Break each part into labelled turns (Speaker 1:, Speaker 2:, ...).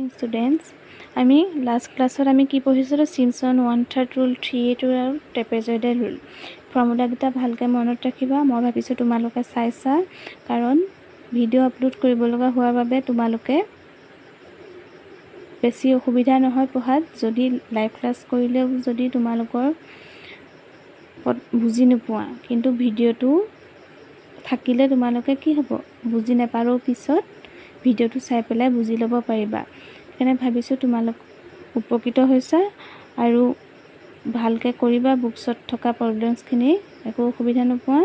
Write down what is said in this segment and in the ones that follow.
Speaker 1: Morning students আমি last ক্লাছত আমি কি পঢ়িছিলোঁ চিমছন 1/3 ৰুল 3a আৰু ট্ৰেপেজয়েডাল ৰুল ফৰ্মুলাকেইটা ভালকৈ মনত ৰাখিবা মই ভাবিছোঁ তোমালোকে চাইছা কাৰণ ভিডিঅ' আপলোড কৰিব লগা হোৱাৰ বাবে তোমালোকে বেছি অসুবিধা নহয় পঢ়াত যদি লাইভ ক্লাছ কৰিলেও যদি তোমালোকৰ বুজি নোপোৱা কিন্তু ভিডিঅ'টো থাকিলে তোমালোকে কি হ'ব বুজি নাপাৰো পিছত ভিডিঅ'টো চাই পেলাই বুজি ল'ব পাৰিবা সেইকাৰণে ভাবিছোঁ তোমালোক উপকৃত হৈছে আৰু ভালকৈ কৰিবা বুকছত থকা প্ৰবলেমছখিনি একো অসুবিধা নোপোৱা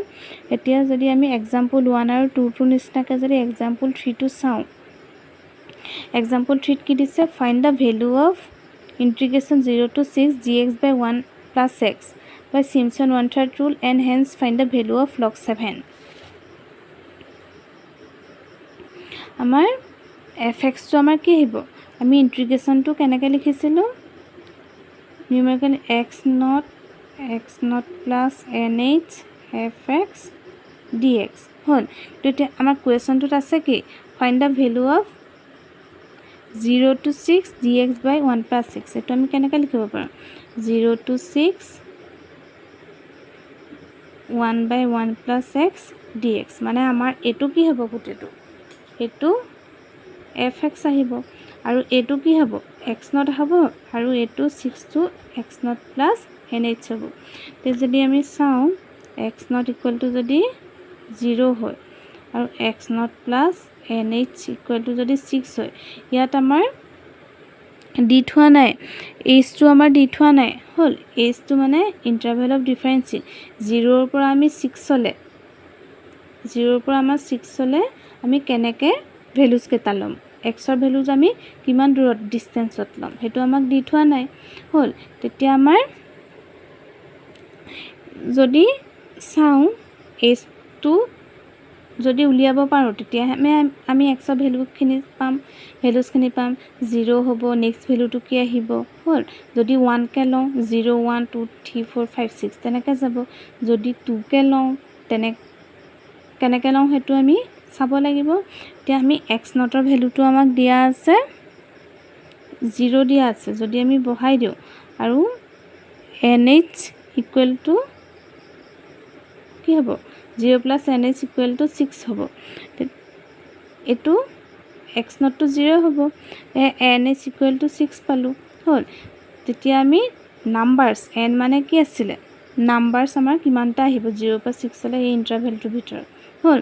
Speaker 1: এতিয়া যদি আমি এক্সাম্পল 1 আৰু 2 টো নিচিনাকৈ যদি এক্সাম্পল 3 টো চাওঁ এক্সাম্পল 3 কি দিছে find the value of integration 0 to 6 dx by 1 plus x by Simpson 1/3 rule and hence find the value of log 7 আমাৰ fx টো আমাৰ কি হ'ব আমি ইন্টিগ্ৰেশনটো কেনেকৈ লিখিছিলো numerical x naught plus nh fx dx হল তেতিয়া আমাৰ কোৱেশ্চনটোত আছে কি find the value of 0 to 6 dx by 1 plus 6 এটো আমি কেনেকৈ লিখিব পাৰোঁ 0 to 6 1 by 1 plus x dx মানে আমাৰ এটো কি হ'ব গুটেটো এটো fx আহিব আৰু এটো কি হ'ব x naught হ'ব আৰু এটো 6 to x naught plus nh হ'ব তে যদি আমি চাওঁ x naught equal to যদি 0 হয় আৰু x naught plus nh equal to যদি 6 হয় ইয়াত আমাৰ দি থোৱা নাই h টো আমাৰ দি থোৱা নাই হল h টো মানে ইন্টাৰভেল অফ ডিফাৰেন্স 0 ৰ পৰা আমি 6 হলে 0 ৰ পৰা আমাৰ 6 হলে আমি কেনেকৈ ভ্যালুজ কেটা লম x ৰ ভ্যালুজ আমি কিমান দূৰত ডিসটেন্সত লম হেতু আমাক দি থোৱা নাই হল তেতিয়া আমাৰ যদি চাওঁ h টো যদি উলিয়াব পাৰো তেতিয়া আমি x ৰ ভ্যালুজখিনি পাম 0 হ'ব নেক্সট ভ্যালুটো কি আহিব হল যদি 1 কে লওঁ 0 1 2 3 4 5 6 তেনেকৈ যাব যদি 2 কে লওঁ কেনেকৈ লওঁ হেতু আমি চাব লাগিব এতিয়া আমি x naught ৰ ভ্যালুটো আমাক দিয়া আছে 0 দিয়া আছে যদি আমি বহাই দিও আৰু nh equal to কি হ'ব 0 plus nh equal to 6 হ'ব এটো x naught to 0 হ'ব nh equal to 6 পালো হল তেতিয়া আমি নাম্বাৰস n মানে কি আছিল নাম্বাৰস আমাৰ কিমানটা আহিব 0 পৰা 6 হলে এই ইন্টাৰভেলটোৰ ভিতৰত হল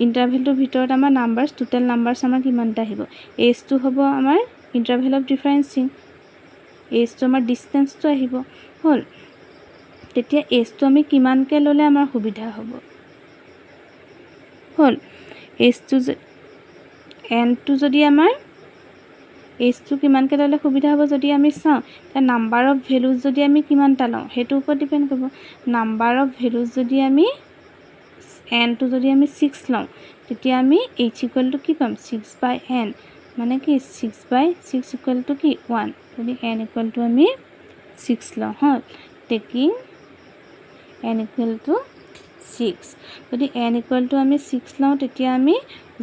Speaker 1: ইন্টাৰভেলটোৰ ভিতৰত আমাৰ নাম্বাৰস টোটাল নাম্বাৰস আমাৰ কিমানটা আহিব h টো হ'ব আমাৰ ইন্টাৰভেল অফ ডিফাৰেন্সিং h টো আমাৰ ডিসটেন্সটো আহিব হল তেতিয়া h টো আমি কিমানকৈ ললে আমাৰ সুবিধা হ'ব হল h টো n টো যদি আমাৰ h টো কিমানকৈ ললে সুবিধা হ'ব যদি আমি চাওঁ তা নাম্বাৰ অফ ভ্যালুজ যদি আমি কিমানটা লওঁ হেতু ওপৰত ডিপেন্ড কৰিব নাম্বাৰ অফ ভ্যালুজ যদি আমি n টো যদি আমি 6 লওঁ তেতিয়া আমি h equal to কি পাম 6 by n মানে কি 6 by 6 equal to কি 1 যদি n equal to আমি 6 লওঁ হল টেকিং n equal to 6 যদি n equal to আমি 6 লওঁ তেতিয়া আমি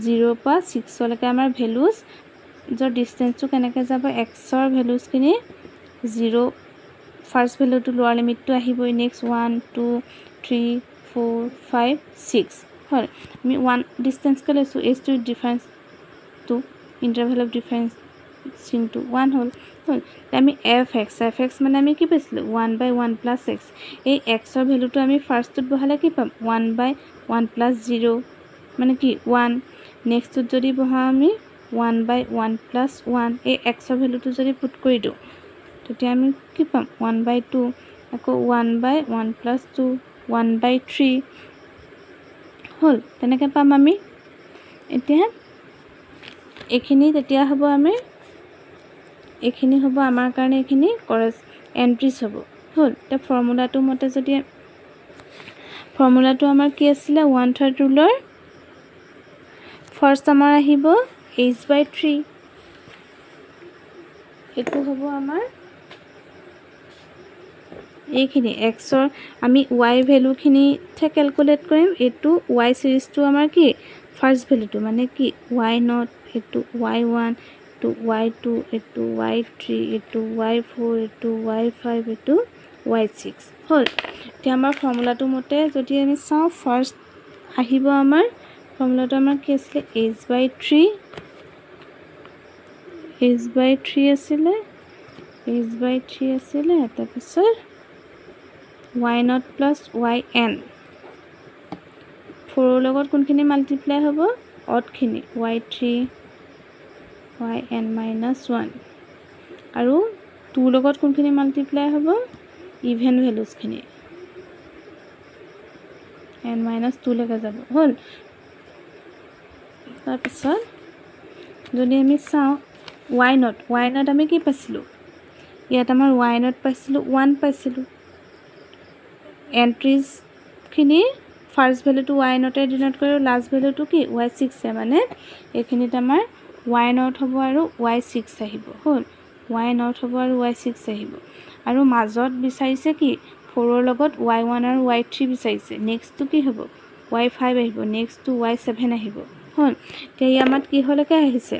Speaker 1: 0 পৰা 6 লৈকে আমাৰ ভ্যালুজ যৰ ডিসটেন্সটো কেনেকৈ যাব x ৰ ভ্যালুজখিনি 0 ফাৰ্স্ট ভ্যালুটো লোৱাৰ লিমিটটো আহিবই নেক্সট 1 2 3 4 5 6 হল আমি 1 ডিসটেন্স কে লৈছো h টো difference to interval of difference চিনটো 1 হল আমি fx মানে আমি কি পাইছিলো 1 by 1 plus x এই x ৰ ভ্যালুটো আমি ফাৰ্স্টত বহালে কি পাম 1 by 1 plus 0 মানে কি 1 নেক্সটত যদি বহা আমি 1 by 1 plus 1 এই x ৰ ভ্যালুটো যদি পুট কৰি দিও তেতিয়া আমি কি পাম 1 by 2 আকৌ 1 by 1 plus 2 1 by 3 হল তেনেকৈ পাম আমি এতিয়া এখিনি তেতিয়া হ'ব আমি এখিনি হ'ব আমাৰ কাৰণে এখিনি এন্ট্ৰিজ হ'ব হল তে ফৰ্মুলাটো মতে যদি ফৰ্মুলাটো আমাৰ কি আছিল 1/3 ৰুলৰ ফাৰ্স্ট আমাৰ আহিব h by 3 এটো হ'ব আমাৰ এইখিনি x ৰ আমি y ভ্যালুখিনি তে ক্যালকুলেট কৰিম এটো y সিৰিজটো আমাৰ কি ফাৰ্স্ট ভ্যালুটো মানে কি y naught এটো y1 এইটো y2 এইটো y3 এইটো y4 এইটো y5 এইটো y6 হ'ল এতিয়া আমাৰ ফৰ্মুলাটো মতে যদি আমি চাওঁ ফাৰ্ষ্ট আহিব আমাৰ ফৰ্মুলাটো আমাৰ কি আছিল h/3 আছিলে তাৰপিছত y0 প্লাছ yn 4 লগত কোনখিনি মাল্টিপ্লাই হ'ব অডখিনি y3 yn - 1 আৰু 2 লগত কোনখিনি মাল্টিপ্লাই হ'ব ইভেন ভ্যালুজখিনি n - 2 লৈকে যাব হ'ল তাৰপিছত যদি আমি চাওঁ y0 আমি কি পাইছিলোঁ ইয়াত আমাৰ y0 পাইছিলোঁ 1 পাইছিলোঁ এন্ট্ৰিজখিনি ফাৰ্ষ্ট ভ্যালুটো y0 এ ডিনোট কৰে লাষ্ট ভ্যালুটো কি y6 মানে এইখিনিত আমাৰ y0 হ'ব আৰু y6 আহিব হ'ল y0 হ'ব আৰু y6 আহিব আৰু মাজত বিচাৰিছে কি 4 ৰ লগত y1 আৰু y3 বিচাৰিছে নেক্সটটো কি হ'ব y5 আহিব নেক্সটটো y7 আহিব হ'ল এতিয়া ইয়াত কি হলকে আহিছে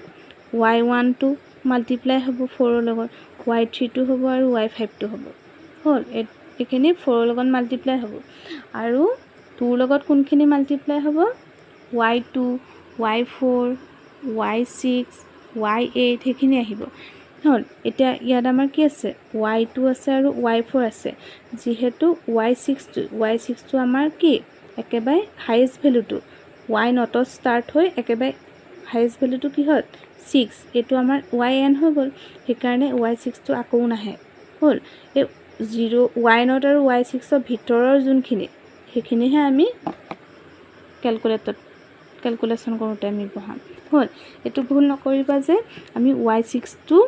Speaker 1: y1 টো মাল্টিপ্লাই হ'ব 4 ৰ লগত y3 টো হ'ব আৰু y5 টো হ'ব হ'ল এখিনি 4 ৰ লগত মাল্টিপ্লাই হ'ব আৰু 2 ৰ লগত কোনখিনি মাল্টিপ্লাই হ'ব y2 y4 y6 y8 হেখিনি আহিব হ'ল এতিয়া ইয়াত আমাৰ কি আছে y2 আছে আৰু y4 আছে যেহেতু y6 টো আমাৰ কি একেবাৰে হাইয়েস্ট ভ্যালুটো y0 ষ্টাৰ্ট হৈ একেবাৰে হাইয়েস্ট ভ্যালুটো কি হ'ল 6 এটো আমাৰ yn হৈ গ'ল সেইকাৰণে y6 টো আকৌ নাহে হ'ল এই 0 y0 আৰু y6 ৰ ভিতৰৰ যোনখিনি সেইখিনিহে আমি ক্যালকুলেশন কৰোতে আমি বহাম হ'ল এটো ভুল নকৰিবা যে আমি y6 টো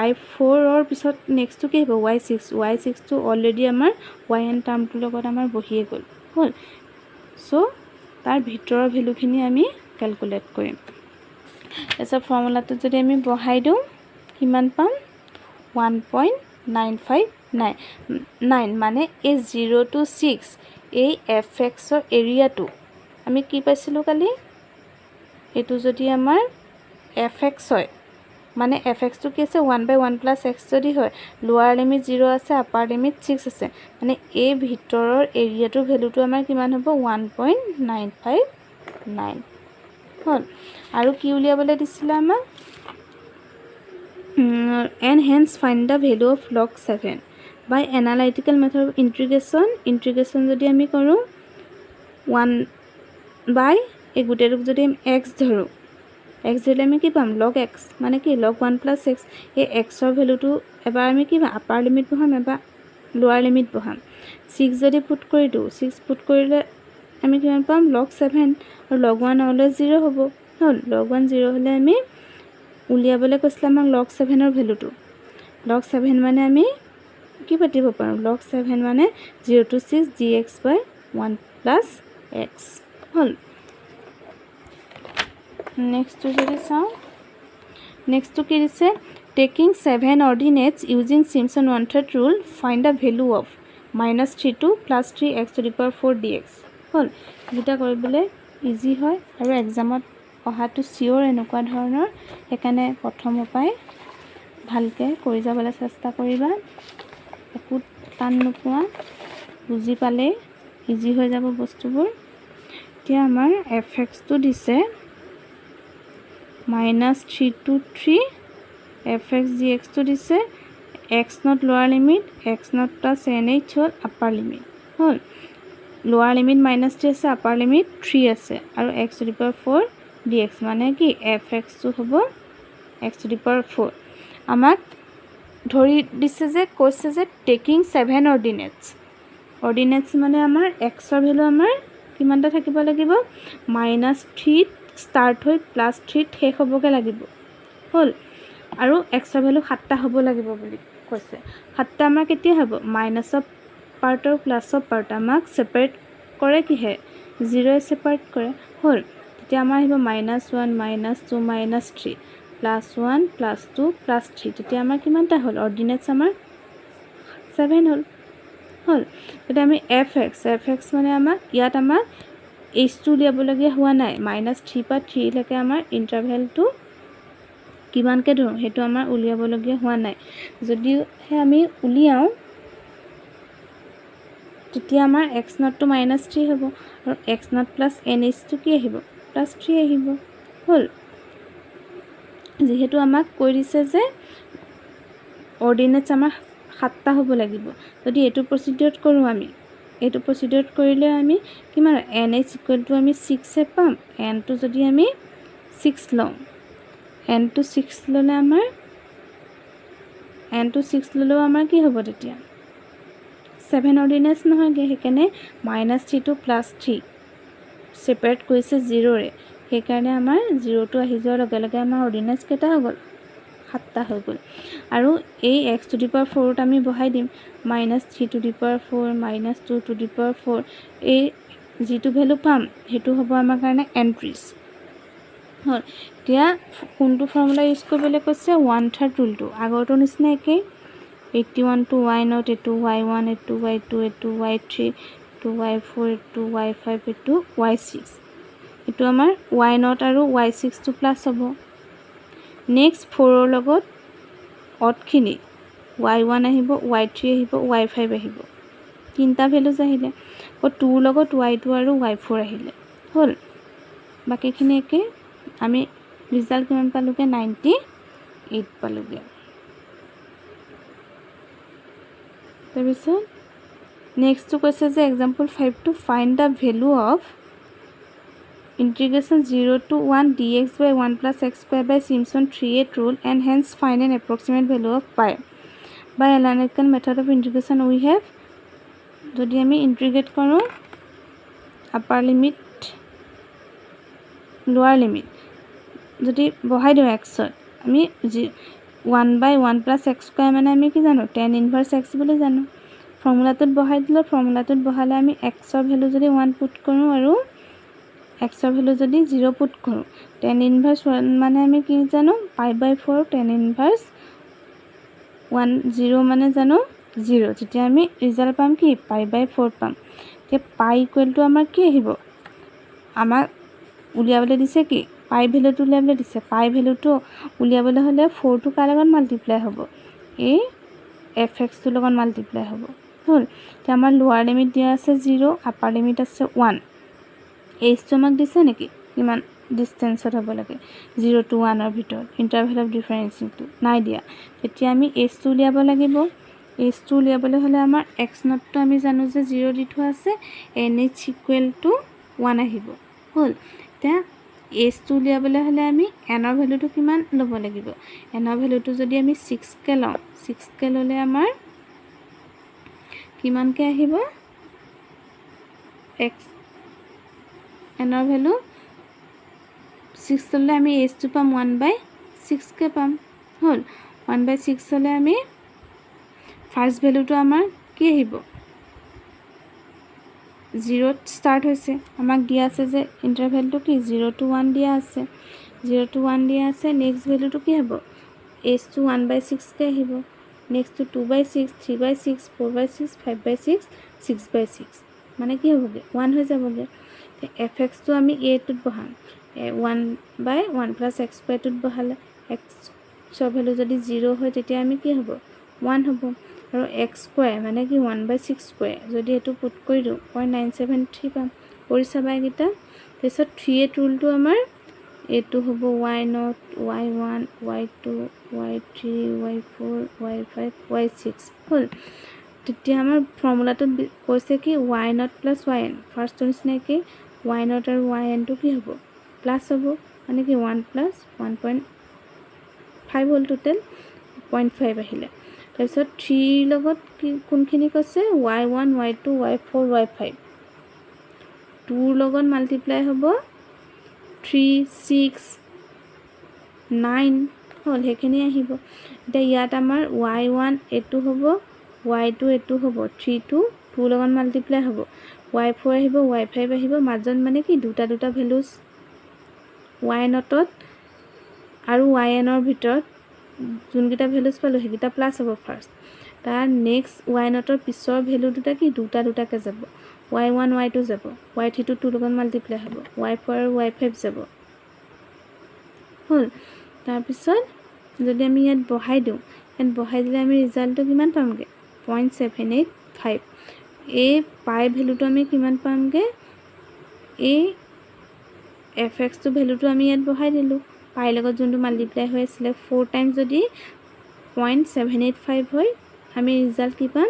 Speaker 1: y4 ৰ পিছত নেক্সটটো কি হ'ব y6 টো অলৰেডি আমাৰ yn টাৰ্মটোৰ লগত আমাৰ বহিয়ে গ'ল হ'ল সো তাৰ ভিতৰৰ ভ্যালুখিনি আমি ক্যালকুলেট কৰিম এসা ফৰ্মুলাটো যদি আমি বহাই দিও কিমান পাম 1.959 মানে এই 0 to 6 এই fx ৰ এৰিয়াটো আমি কি পাইছিলো কালি এটো যদি আমাৰ fx হয় মানে fx টো কি আছে 1/1 + x যদি হয় লোৱাৰ লিমিট 0 আছে আপাৰ লিমিট 6 আছে মানে এই ভিতৰৰ এৰিয়াটোৰ ভ্যালুটো আমাৰ কিমান হ'ব 1.959 হ'ল আৰু কি উলিয়াবলৈ দিছিল আমাক and hence find the value of log 7 by analytical method of integration যদি আমি কৰো 1 by এই গুটেটোক যদি x ধৰো x ধৰিলে আমি কি পাম log x মানে কি log 1 + x এই x ৰ ভ্যালুটো এবাৰ আমি কি আপাৰ লিমিট বহাম এবাৰ লোৱাৰ লিমিট বহাম 6 যদি পুট কৰি দিও 6 পুট কৰিলে আমি কিমান পাম log 7 আৰু log 1 অলৱেজ 0 হ'ব হ'ল log 1 0 হলে আমি উলিয়াবলৈ কৈছিল আমাক log 7 ৰ ভ্যালুটো log 7 মানে আমি কি পাতিব পাৰো log 7 মানে 0 to 6 dx/1 + x হ'ল নেক্সট যদি চাও নেক্সট কি দিছে taking 7 ordinates using Simpson one-third rule find the value of -3 to +3x⁴ dx হ'ল এটা কৰিবলৈ ইজি হয় আৰু এক্সামত অহাটো সিওৰ এনেকুৱা ধৰণৰ এখানে প্ৰথম উপায় ভালকে কৰি যাবলৈ চেষ্টা কৰিবা একো টান নোপোৱা বুজি পালে ইজি হৈ যাব বস্তুবোৰ এতিয়া আমাৰ fx টো দিছে -3 to 3 fx dx টো দিছে x0 লোৱাৰ লিমিট x0 + nh হ'ল আপাৰ লিমিট হ'ল লোৱাৰ লিমিট -3 আছে আপাৰ লিমিট 3 আছে আৰু x⁴ dx মানে কি fx টো হ'ব x⁴ আমাক ধৰি দিছে যে কৈছে যে টেকিং 7 অৰ্ডিনেটস মানে আমাৰ x ৰ ভ্যালু আমাৰ কিমানটা থাকিব লাগিব -3 ষ্টাৰ্ট হৈ +3 শেষ হ'বগে লাগিব হ'ল আৰু x ৰ ভ্যালু 7টা হ'ব লাগিব বুলি কৈছে 7টা আমাৰ কেতিয়া হ'ব মাইনাস অফ পাৰ্ট আৰু প্লাস অফ পাৰ্ট আমাক সেপাৰেট কৰে কি হে 0 এ সেপাৰেট কৰে হ'ল তেতিয়া আমাৰ আহিব -1 -2 -3 +1 +2 +3 তেতিয়া আমাৰ কিমানটা হ'ল অৰ্ডিনেটস আমাৰ 7 হ'ল তেতিয়া আমি fx মানে আমাক ইয়াত আমাক h2 উলিয়াবলগীয়া হোৱা নাই -3 পৰা 3 লৈকে আমাৰ ইন্টাৰভেলটো কিমানকৈ ধৰোঁ সেইটো আমাৰ উলিয়াবলগীয়া হোৱা নাই যদিহে আমি উলিয়াওঁ তেতিয়া আমাৰ x নটটো -3 হ'ব আৰু x নট প্লাছ nh টো কি আহিব +3 আহিব হ'ল যেহেতু আমাক কৈ দিছে যে অৰ্ডিনেটছ আমাৰ 7টা হ'ব লাগিব যদি এইটো প্ৰচিডিউৰত কৰোঁ আমি এইটো প্ৰচিডিউৰত কৰিলে আমি কিমান nh = আমি 6 পাম n টো যদি আমি 6 লওঁ n টো 6 ল'লে আমাৰ n টো 6 ল'লেও আমাৰ কি হ'ব তেতিয়া 7 অৰ্ডিনেটছ নহয়গে সেইকাৰণে -3 to +3 সেপাৰেট কৰিছে 0ৰে সেইকাৰণে আমাৰ 0 টো আহি যোৱাৰ লগে লগে আমাৰ অৰ্ডিনেটছ কেইটা হৈ গ'ল 7টা হৈ গ'ল আৰু এই x⁴ত আমি বহাই দিম -3⁴ -2⁴ এই যিটো ভ্যালু পাম হেতু হ'ব আমাৰ কাৰণে এন্ট্ৰিজ হ'ল এতিয়া কোনটো ফৰ্মুলা ইউজ কৰিবলৈ কৈছে 1/3 ৰুলটো আগৰটো নিচিনা একেই 81 to y0 এটো y1 এটো y2 এটো y3 এটো y4 এটো y5 এটো y6 এটো আমাৰ y0 আৰু y6 টো প্লাস হ'ব নেক্সট 4 ৰ লগত অডখিনি y1 আহিব y3 আহিব y5 আহিব তিনটা ভ্যালুজ আহিলে ও 2 ৰ লগত y2 আৰু y4 আহিলে হ'ল বাকিখিনি একে আমি ৰিজাল্ট কিমান পালোগে 98 পালোগে তাৰপিছত নেক্সট টু কৈছে যে example 5 to find the value of integration 0 to 1 dx by 1 plus x square by Simpson 3/8 rule and hence find an approximate value of pi by analytical method of integration we have যদি আমি ইন্টিগ্ৰেট কৰোঁ upper limit লোৱাৰ limit যদি বহাই দিওঁ x আমি 1/1 plus x square মানে আমি কি জানো tan inverse x বুলি জানো ফৰ্মুলাটোত বহাই দিলে ফৰ্মুলাটোত বহালে আমি x ৰ ভ্যালু যদি 1 পুট কৰোঁ আৰু x ৰ ভ্যালু যদি 0 পুট কৰোঁ tan inverse 1 মানে আমি কি জানো pi/4 tan inverse 1 0 মানে জানো 0 যেতিয়া আমি ৰিজাল্ট পাম কি pi/4 পাম তে pi = আমাৰ কি আহিব আমাৰ উলিয়াবলৈ দিছে কি পাই ভ্যালুটো উলিয়াবলৈ দিছে পাই ভ্যালুটো উলিয়াবলৈ হলে 4 টো কাৰ লগত মাল্টিপ্লাই হ'ব এই fx টোৰ লগত মাল্টিপ্লাই হ'ব হ'ল তে আমাৰ লোৱাৰ লিমিট দিয়া আছে 0 আপাৰ লিমিট আছে 1 h টো আমাক দিছে নেকি কিমান ডিসটেন্সত হ'ব লাগে 0 to 1 ৰ ভিতৰত ইন্টাৰভেল অফ ডিফাৰেন্সিংটো নাই দিয়া তেতিয়া আমি h টো উলিয়াব লাগিব h টো উলিয়াবলৈ হলে আমাৰ x নট টো আমি জানো যে 0 দি থোৱা আছে nh = 1 আহিব হ'ল তে h টো উলিয়াবলৈ হলে আমি n ৰ ভ্যালুটো কিমান ল'ব লাগিব n ৰ ভ্যালুটো যদি আমি 6 কে লওঁ 6 কে ল'লে আমাৰ কিমান কে আহিব x n ৰ ভ্যালু 6 ল'লে আমি h টো পাম 1/6 কে পাম হ'ল 1/6 হ'লে আমি ফাৰ্স্ট ভ্যালুটো আমাৰ কি আহিব 0 স্টার্ট হৈছে আমাক দিয়া আছে যে ইন্টারভ্যালটো কি 0 to 1 দিয়া আছে 0 to 1 দিয়া আছে নেক্সট ভ্যালুটো কি হ'ব h টো 1/6 কে আহিব নেক্সট টু 2/6 3/6 4/6 5/6 6/6 মানে কি হ'বগে 1 হৈ যাবগে তে fx টো আমি a টোত বহাম 1/1 plus x square টোত বহালে x ৰ ভ্যালু যদি 0 হয় তেতিয়া আমি কি হ'ব 1 হ'ব আৰু x square মানে কি 1/6 square যদি এটো পুট কৰি দিও 0.973 পাম কৰি চাবা গিটা তেছত 3/8 ৰুলটো আমাৰ এটো হ'ব y0 y1 y2 y3 y4 y5 y6 হ'ল তেতিয়া আমাৰ ফৰ্মুলাটো কৈছে কি y0 + yn ফাৰ্স্ট নিচিনা কি y0 আৰু yn টো কি হ'ব প্লাস হ'ব মানে কি 1 + 1.5 হ'ল টোটাল 0.5 আহিলে তাৰপিছত 3 লগত কোনখিনি কৈছে y1 y2 y4 y5 2 লগত মাল্টিপ্লাই হ'ব 3 6 9 হ'ল হেখিনি আহিব এটা ইয়াত আমাৰ y1 এটো হ'ব y2 এটো হ'ব 3 to 2 লগত মাল্টিপ্লাই হ'ব y4 আহিব y5 আহিব মাজত মানে কি দুটা ভ্যালুজ y0 ত আৰু yn ৰ ভিতৰত যোনকিটা ভ্যালুজ পালো হেকিটা প্লাস হ'ব ফাৰ্স্ট তাৰ নেক্সট y0 ৰ পিছৰ ভ্যালু দুটা কি দুটাকে যাব y1 y2 যাব y3 টো 2 লগত মাল্টিপ্লাই হ'ব y4 আৰু y5 যাব হ'ল তাৰ পিছত যদি আমি ইয়াত বহাই দিওঁ, ইয়াত বহাই দিলে আমি ৰিজাল্টটো কিমান পামগৈ 0.785। এই পাই ভেলুটো আমি কিমান পামগৈ, এই fxটো ভেলুটো আমি ইয়াত বহাই দিলোঁ, পাইৰ লগত যোনটো মাল্টিপ্লাই হৈ আছিলে 4 টাইমছ যদি 0.785 হয় আমি ৰিজাল্ট কি পাম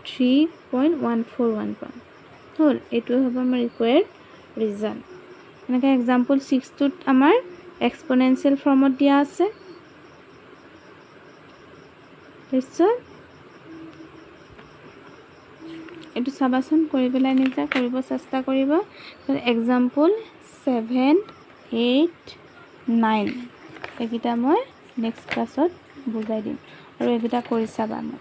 Speaker 1: 3.141 পাম। হ'ল, এইটোৱে হ'ব আমাৰ ৰিকুৱাৰ্ড ৰিজাল্ট। এনেকৈ এক্সাম্পল 6টোত আমাৰ এক্সপনেনচিয়েল ফৰ্মত দিয়া আছে। তাৰপিছত এইটো চাবাচোন, কৰি পেলাই নিজে কৰিব চেষ্টা কৰিব। এক্সাম্পল 7, 8, 9 এইকেইটা মই নেক্সট ক্লাছত বুজাই দিম আৰু এইকেইটা কৰি চাবা মই।